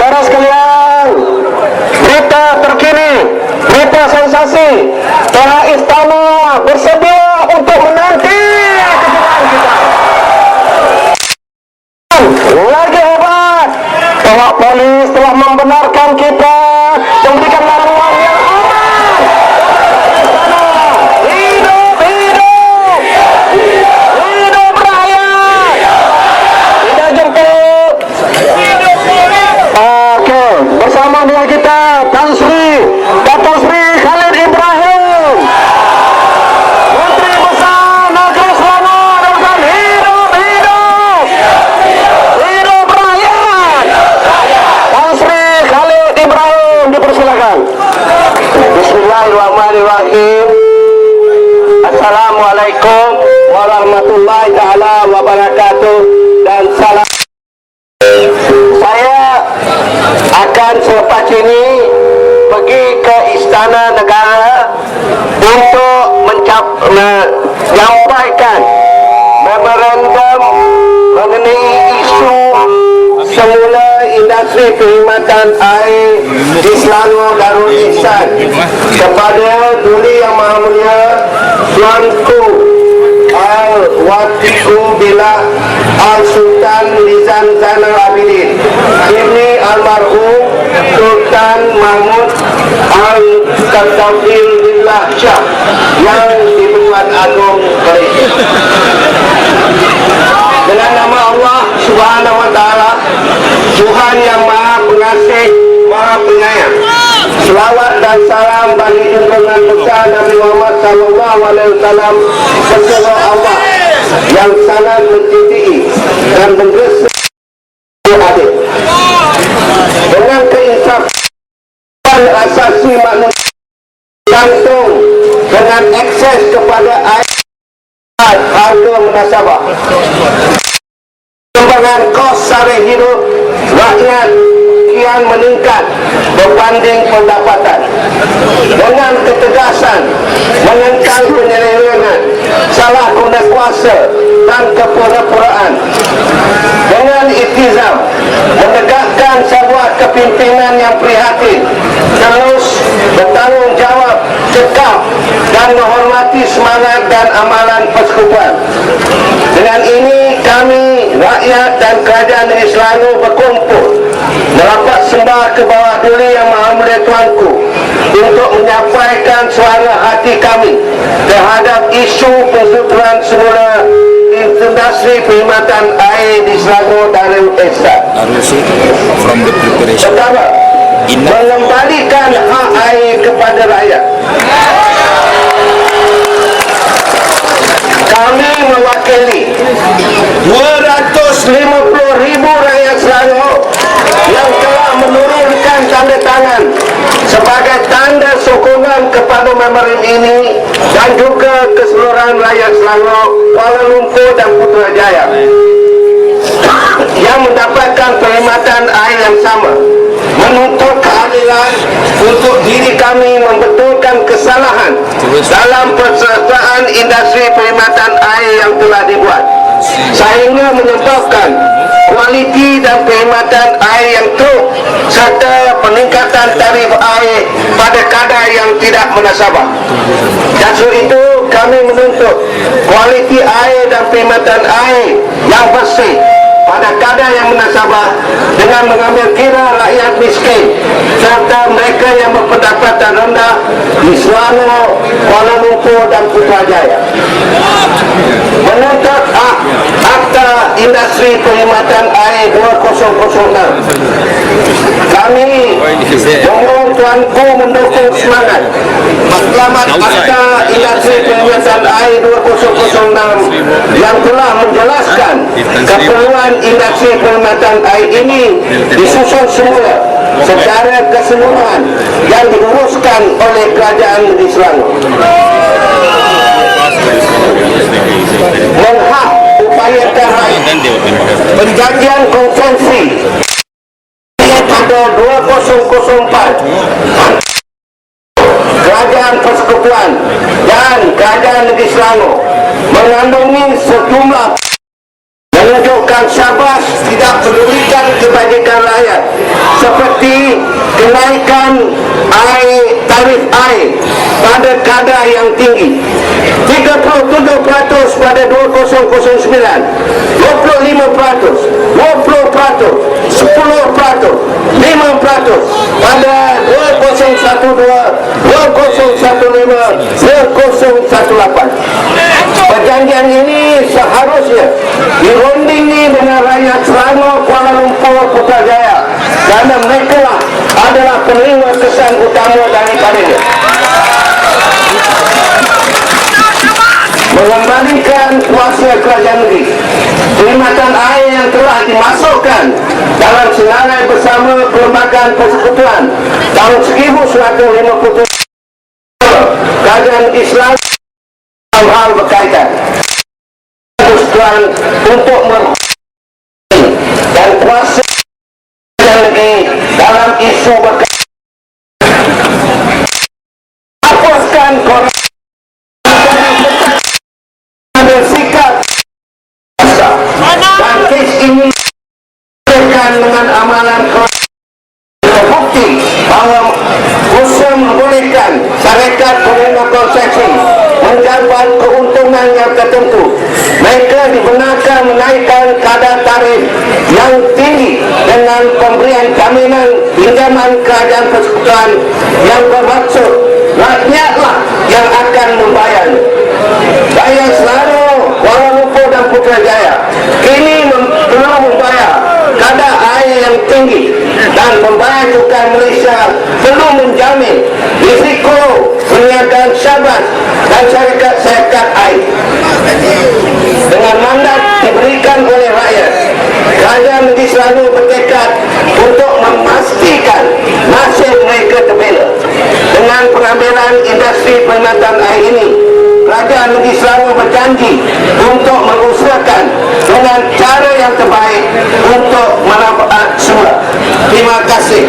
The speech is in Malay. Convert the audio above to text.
Saudara sekalian, berita terkini, berita sensasi, para istana bersedia untuk menanti kejutan kita. Lagi hebat, bahwa polis telah membenarkan kita memberikan larangan yang aman. Hidup, hidup, hidup rakyat. Kita jemput. Oke, bersama dengan kita Datuk Sri Khalid Ibrahim, Menteri Besar Negeri Selangor. Hidup, hidup, hidup rakyat. Datuk Sri Khalid Ibrahim, dipersilakan. Bismillahirrahmanirrahim. Assalamualaikum warahmatullahi taala wabarakatuh dan salam. Saya akan selepas ini pergi ke Istana Negara untuk menyampaikan memorandum mengenai isu semula industri perkhidmatan air di Selangor Darul Ihsan kepada Duli Yang Maha Mulia Tuanku Al-Watiku Billah Al-Sultan Nizam Zainal Abidin Ibni Almarhum Sultan Mahmud Al-Kartafil Billah Shah yang di-Pertuan Agong Malaysia. Dengan nama Allah Subhanahu Wa Taala, Tuhan yang Maha Pengasih, Maha Penyayang. Selawat dan salam bagi junjungan besar Nabi Muhammad sallallahu alaihi wasallam bersama Allah yang sangat mencintai dan menggesa adil dengan keinsafan asasi manusia gantung dengan akses kepada air harga munasabah, kembangan kos sara hidup rakyat kian meningkat berbanding pendapatan, dengan ketegasan menentang penyelewengan, salah guna kuasa dan kepura-puraan, dengan iktizam menegakkan sebuah kepimpinan yang prihatin, terus bertanggungjawab, cekap dan menghormati semangat dan amalan persekutuan. Dengan ini kami rakyat dan kerajaan negeri Selangor berkumpul merapat sembah ke bawah Duli Yang Maha Mulia Tuanku untuk menyampaikan suara hati kami terhadap isu persetujuan semula industri perkhidmatan air di Selangor Darul Ihsan. Pertama, mengembalikan hak air kepada rakyat. Kami mewakili 250,000 rakyat Selangor yang telah menurunkan tanda tangan sebagai tanda sokongan kepada memorandum ini dan juga keseluruhan rakyat Selangor, Kuala Lumpur dan Putrajaya yang mendapatkan perkhidmatan air yang sama, menuntut keadilan untuk diri kami membetulkan kesalahan dalam pesertaan industri perkhidmatan air yang telah dibuat sehingga menyebabkan kualiti dan perkhidmatan air yang teruk serta peningkatan tarif air pada kadar yang tidak munasabah. Dan sebab itu kami menuntut kualiti air dan perkhidmatan air yang bersih pada kadar yang munasabah dengan mengambil kira rakyat miskin serta mereka yang berpendapatan rendah di Selangor, Kuala Lumpur dan Putrajaya. Menuntut Akta Industri Perkhidmatan Air 2006. Kami mohon tuanku mendukung semangat Maklamat Akta Industri Perkhidmatan Air 2006 yang telah menjelaskan keperluan industri perkhidmatan air ini disusun semula secara keseluruhan yang diuruskan oleh Kerajaan Negeri Selangor. Menghak upayakan perjanjian konvensi pada 2004 Kerajaan Persekutuan dan Kerajaan Negeri Selangor mengandungi sejumlah menunjukkan syabas tidak pedulikan kebajikan rakyat seperti kenaikan tarif air pada kadar yang tinggi 37% pada 2009, 25%, 20%, 10%, 5% pada 2012, 2015, 2018. Perjanjian ini seharusnya dirundingi dengan rakyat Selangor, Kuala Lumpur, Putrajaya kerana mereka lah adalah penerima kesan utama daripadanya. Mengembalikan kuasa kerajaan negeri, perkhidmatan air yang telah dimasukkan dalam senarai bersama Perlembagaan Persekutuan tahun 1957 kerajaan Islam dalam hal berkaitan persekutuan untuk dan kuasa kerajaan negeri dalam isu berkaitan hapuskan korupsi bersikap dan kes ini dengan amalan terbukti bahawa usaha membolehkan syarikat penerima konsesi mendapat keuntungan yang tertentu. Mereka dibenarkan menaikkan kadar tarif yang tinggi dengan pemberian jaminan pinjaman kerajaan persekutuan yang bermaksud rakyatlah yang akan membayarnya. Rakyat Selangor, Kuala Lumpur dan Putrajaya kini perlu membayar kadar air yang tinggi dan membayar cukai Malaysia perlu menjamin risiko perniagaan syabas dan syarikat-syarikat air. Dengan mandat diberikan oleh rakyat, kerajaan negeri Selangor bertekad untuk memastikan nasib mereka terbela. Dengan pengambilan industri perkhidmatan air ini, kerajaan negeri Selangor berjanji untuk mengusahakan dengan cara yang terbaik untuk manfaat semula. Terima kasih.